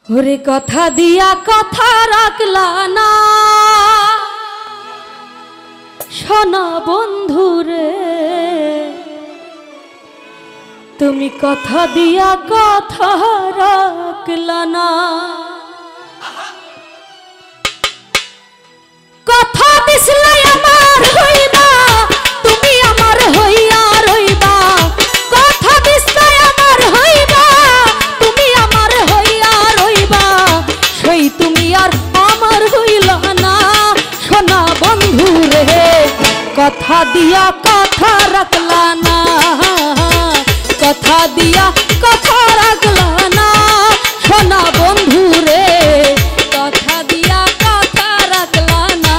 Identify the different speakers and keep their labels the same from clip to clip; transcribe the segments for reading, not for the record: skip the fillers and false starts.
Speaker 1: ওরে কথা দিয়া কথা রাখলা না শোনা বন্ধুরে, তুমি কথা দিয়া কথা রাখলা না। কথা দিছিলে আমার হইবা, তুমি আমার হইয়া রইবা। কথা দিছিলে আমার হইবা, তুমি আমার হইয়া রইবা। সেই তুমি আর আমার হইলা না সোনা বন্ধু রে, কথা দিয়া কথা রাখলা না, কথা দিয়া কথা রাখলা না সোনা বন্ধু রে, কথা দিয়া কথা রাখলা না।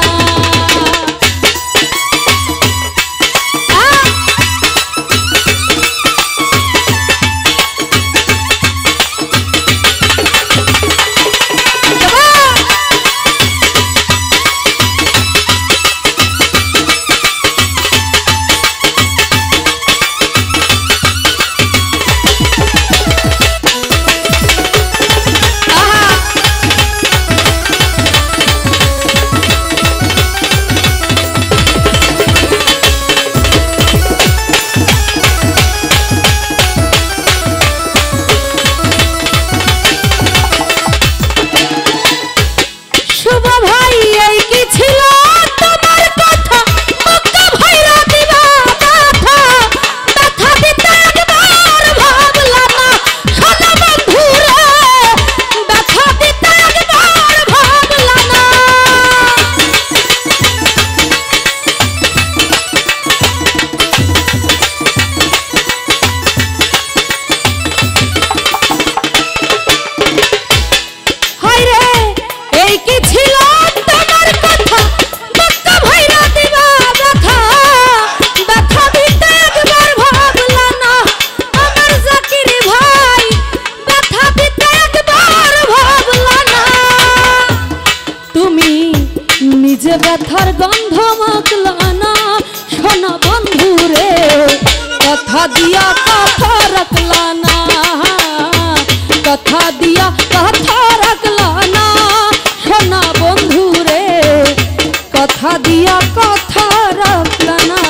Speaker 1: ব্যথার গন্ধ মাখলা না সোনা বন্ধু রে, কথা দিয়া কথা রাখলা না, কথা দিয়া কথা রাখলা না সোনা বন্ধু রে, কথা দিয়া কথা রাখলা না।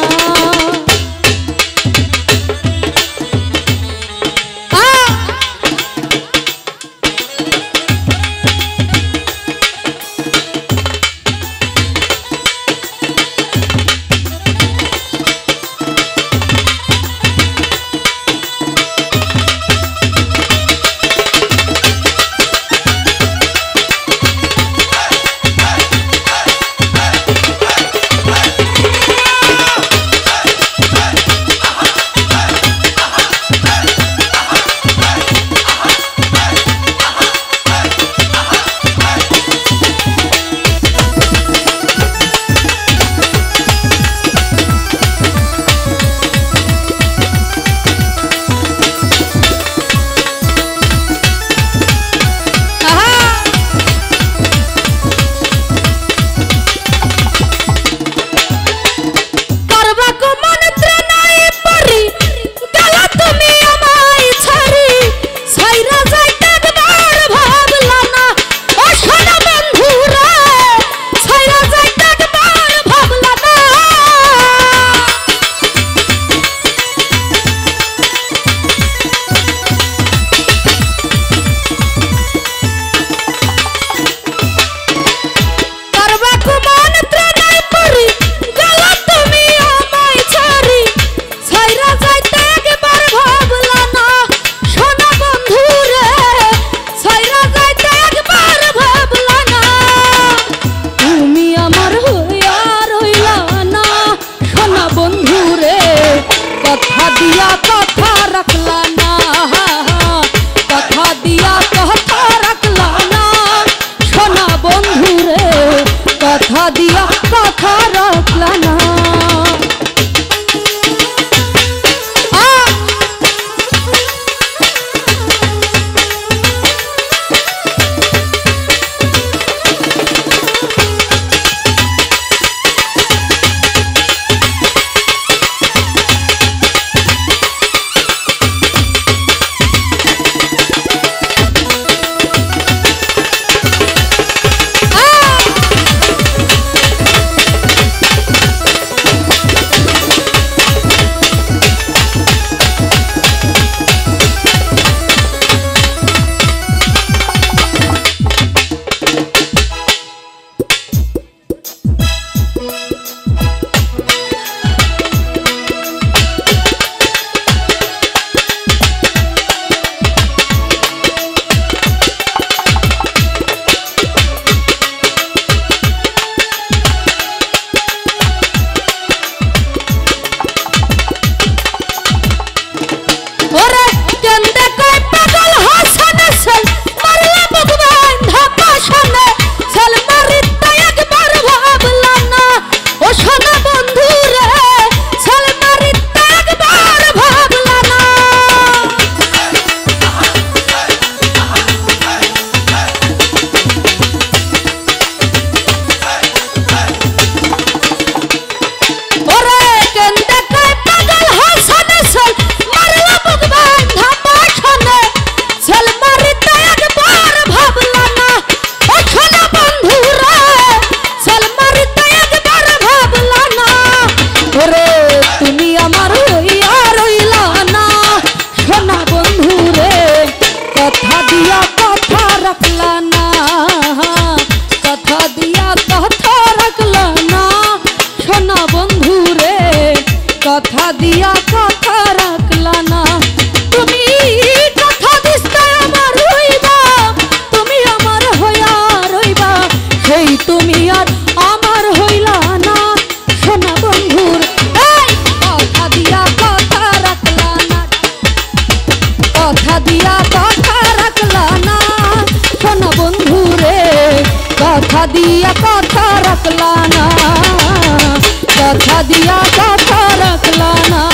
Speaker 1: কথা দিয়া কথা রাখলা না,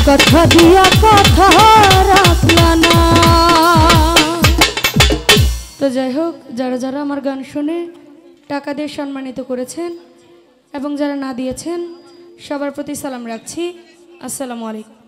Speaker 1: কথা দিয়া কথা রাখলা না। তো যাই হোক, যারা যারা আমার গান শুনে টাকা দিয়ে সম্মানিত করেছেন এবং যারা না দিয়েছেন সবার প্রতি সালাম রাখছি। আসসালামু আলাইকুম।